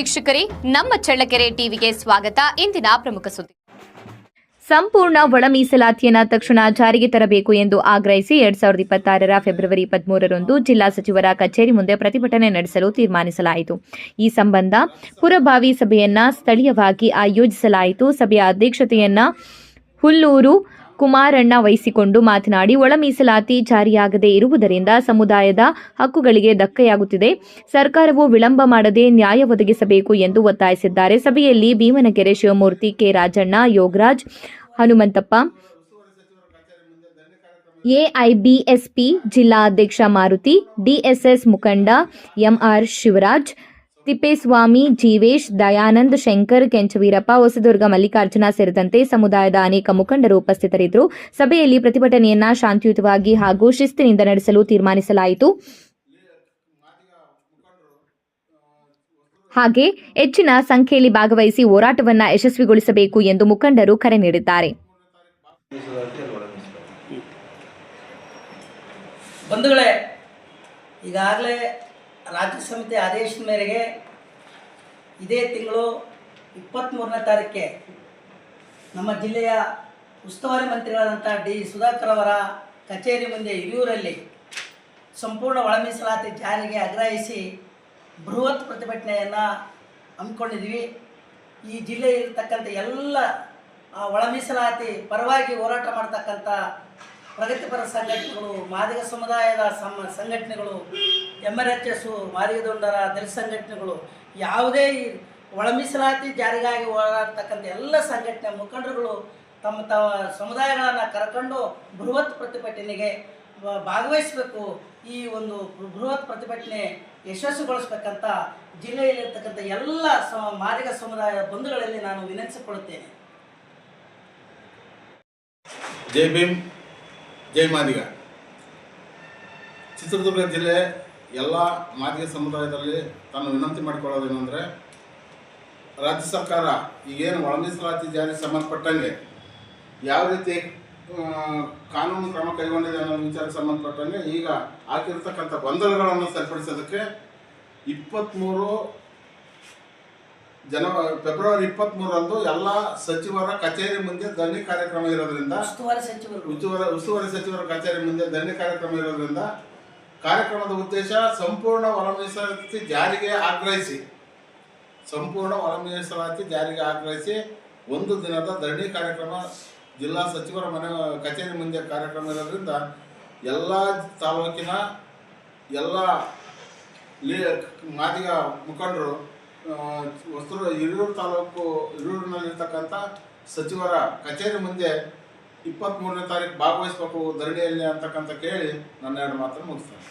ವೀಕ್ಷಕರೇ, ನಮ್ಮ ಚಳ್ಳಕೆರೆ ಟಿವಿಗೆ ಸ್ವಾಗತ. ಇಂದಿನ ಪ್ರಮುಖ ಸುದ್ದಿ. ಸಂಪೂರ್ಣ ಒಳ ಮೀಸಲಾತಿಯನ್ನು ತಕ್ಷಣ ಜಾರಿಗೆ ತರಬೇಕು ಎಂದು ಆಗ್ರಹಿಸಿ 2026ರ ಫೆಬ್ರವರಿ 13ರಂದು ಜಿಲ್ಲಾ ಸಚಿವರ ಕಚೇರಿ ಮುಂದೆ ಪ್ರತಿಭಟನೆ ನಡೆಸಲು ತೀರ್ಮಾನಿಸಲಾಯಿತು. ಈ ಸಂಬಂಧ ಪೂರ್ವಭಾವಿ ಸಭೆಯನ್ನ ಸ್ಥಳೀಯವಾಗಿ ಆಯೋಜಿಸಲಾಯಿತು. ಸಭೆಯ ಅಧ್ಯಕ್ಷತೆಯನ್ನ ಹುಲ್ಲೂರು ಕುಮಾರಣ್ಣ ವಹಿಸಿಕೊಂಡು ಮಾತನಾಡಿ, ಒಳ ಮೀಸಲಾತಿ ಜಾರಿಯಾಗದೇ ಇರುವುದರಿಂದ ಸಮುದಾಯದ ಹಕ್ಕುಗಳಿಗೆ ಧಕ್ಕೆಯಾಗುತ್ತಿದೆ. ಸರ್ಕಾರವು ವಿಳಂಬ ಮಾಡದೆ ನ್ಯಾಯ ಒದಗಿಸಬೇಕು ಎಂದು ಒತ್ತಾಯಿಸಿದ್ದಾರೆ. ಸಭೆಯಲ್ಲಿ ಭೀಮನಗೆರೆ ಶಿವಮೂರ್ತಿ, ಕೆ ರಾಜಣ್ಣ, ಯೋಗರಾಜ್, ಹನುಮಂತಪ್ಪ, ಎಐಬಿಎಸ್ಪಿ ಜಿಲ್ಲಾ ಅಧ್ಯಕ್ಷ ಮಾರುತಿ, ಡಿಎಸ್ಎಸ್ ಮುಖಂಡ ಎಂಆರ್ ಶಿವರಾಜ್, ತಿಪ್ಪೇಸ್ವಾಮಿ, ಜೀವೇಶ್, ದಯಾನಂದ್, ಶಂಕರ್, ಕೆಂಚವೀರಪ್ಪ, ಹೊಸದುರ್ಗ ಮಲ್ಲಿಕಾರ್ಜುನ ಸೇರಿದಂತೆ ಸಮುದಾಯದ ಅನೇಕ ಮುಖಂಡರು ಉಪಸ್ಥಿತರಿದ್ದರು. ಸಭೆಯಲ್ಲಿ ಪ್ರತಿಭಟನೆಯನ್ನ ಶಾಂತಿಯುತವಾಗಿ ಹಾಗೂ ಶಿಸ್ತಿನಿಂದ ನಡೆಸಲು ತೀರ್ಮಾನಿಸಲಾಯಿತು. ಹಾಗೆ ಹೆಚ್ಚಿನ ಸಂಖ್ಯೆಯಲ್ಲಿ ಭಾಗವಹಿಸಿ ಹೋರಾಟವನ್ನು ಯಶಸ್ವಿಗೊಳಿಸಬೇಕು ಎಂದು ಮುಖಂಡರು ಕರೆ ನೀಡಿದ್ದಾರೆ. ಬಂಧುಗಳೇ, ಈಗಾಗಲೇ ರಾಜ್ಯ ಸಮಿತಿ ಆದೇಶದ ಮೇರೆಗೆ ಇದೇ ತಿಂಗಳು 23ನೇ ತಾರೀಕಿಗೆ ನಮ್ಮ ಜಿಲ್ಲೆಯ ಉಸ್ತುವಾರಿ ಮಂತ್ರಿಗಳಾದಂಥ ಡಿ ಸುಧಾಕರ್ ಅವರ ಕಚೇರಿ ಮುಂದೆ ಹಿರಿಯೂರಲ್ಲಿ ಸಂಪೂರ್ಣ ಒಳ ಮೀಸಲಾತಿ ಜಾರಿಗೆ ಆಗ್ರಹಿಸಿ ಬೃಹತ್ ಪ್ರತಿಭಟನೆಯನ್ನು ಹಮ್ಮಿಕೊಂಡಿದ್ವಿ. ಈ ಜಿಲ್ಲೆಯಲ್ಲಿರ್ತಕ್ಕಂಥ ಎಲ್ಲ ಒಳ ಮೀಸಲಾತಿ ಪರವಾಗಿ ಹೋರಾಟ ಮಾಡ್ತಕ್ಕಂಥ ಪ್ರಗತಿಪರ ಸಂಘಟನೆಗಳು, ಮಾದಿಗ ಸಮುದಾಯದ ಸಂಘಟನೆಗಳು, MRHS, ಮಾದಿಗದೊಂಡರ ದಲಿತ ಸಂಘಟನೆಗಳು, ಯಾವುದೇ ಒಳ ಮೀಸಲಾತಿ ಜಾರಿಗಾಗಿ ಹೋರಾಡ್ತಕ್ಕಂಥ ಎಲ್ಲ ಸಂಘಟನೆ ಮುಖಂಡರುಗಳು ತಮ್ಮ ಸಮುದಾಯಗಳನ್ನು ಕರ್ಕೊಂಡು ಬೃಹತ್ ಪ್ರತಿಭಟನೆಗೆ ಭಾಗವಹಿಸಬೇಕು. ಈ ಒಂದು ಬೃಹತ್ ಪ್ರತಿಭಟನೆ ಯಶಸ್ವಿಗೊಳಿಸಬೇಕಂತ ಜಿಲ್ಲೆಯಲ್ಲಿರ್ತಕ್ಕಂಥ ಎಲ್ಲ ಮಾದಿಗ ಸಮುದಾಯದ ಬಂಧುಗಳಲ್ಲಿ ನಾನು ವಿನಂತಿಸಿಕೊಳ್ಳುತ್ತೇನೆ. ಜೈ ಭೀಮ್, ಜೈ ಮಾದಿಗ. ಚಿತ್ರದುರ್ಗ ಜಿಲ್ಲೆ ಎಲ್ಲ ಮಾದಿಗ ಸಮುದಾಯದಲ್ಲಿ ತಾನು ವಿನಂತಿ ಮಾಡಿಕೊಳ್ಳೋದೇನೆಂದರೆ, ರಾಜ್ಯ ಸರ್ಕಾರ ಈಗೇನು ಒಳ ಮೀಸಲಾತಿ ಜಾರಿಗೆ ಸಂಬಂಧಪಟ್ಟಂಗೆ ಯಾವ ರೀತಿ ಕಾನೂನು ಕ್ರಮ ಕೈಗೊಂಡಿದೆ ಅನ್ನೋ ವಿಚಾರಕ್ಕೆ ಸಂಬಂಧಪಟ್ಟಂಗೆ ಈಗ ಹಾಕಿರ್ತಕ್ಕಂಥ ಗೊಂದಲಗಳನ್ನು ಸರಿಪಡಿಸೋದಕ್ಕೆ ಫೆಬ್ರವರಿ 23ರಂದು ಎಲ್ಲ ಸಚಿವರ ಕಚೇರಿ ಮುಂದೆ ಧರಣಿ ಕಾರ್ಯಕ್ರಮ ಇರೋದ್ರಿಂದ, ಉಸ್ತುವಾರಿ ಸಚಿವರ ಕಚೇರಿ ಮುಂದೆ ಧರಣಿ ಕಾರ್ಯಕ್ರಮ ಇರೋದ್ರಿಂದ ಕಾರ್ಯಕ್ರಮದ ಉದ್ದೇಶ ಸಂಪೂರ್ಣ ಒಳ ಮೀಸಲಾತಿ ಜಾರಿಗೆ ಆಗ್ರಹಿಸಿ ಒಂದು ದಿನದ ಧರಣಿ ಕಾರ್ಯಕ್ರಮ ಜಿಲ್ಲಾ ಸಚಿವರ ಕಚೇರಿ ಮುಂದೆ ಕಾರ್ಯಕ್ರಮ ಇರೋದ್ರಿಂದ ಎಲ್ಲ ತಾಲೂಕಿನ ಎಲ್ಲ ಮಾದಿಗ ಮುಖಂಡರು ಹಿರಿಯೂರಿನಲ್ಲಿರ್ತಕ್ಕಂಥ ಸಚಿವರ ಕಚೇರಿ ಮುಂದೆ 23ನೇ ತಾರೀಕು ಭಾಗವಹಿಸಬೇಕು ಧರಣಿಯಲ್ಲಿ ಅಂತಕ್ಕಂಥ ಕೇಳಿ ನನ್ನ ಎರಡು ಮಾತನ್ನು ಮುಗಿಸ್ತೇನೆ.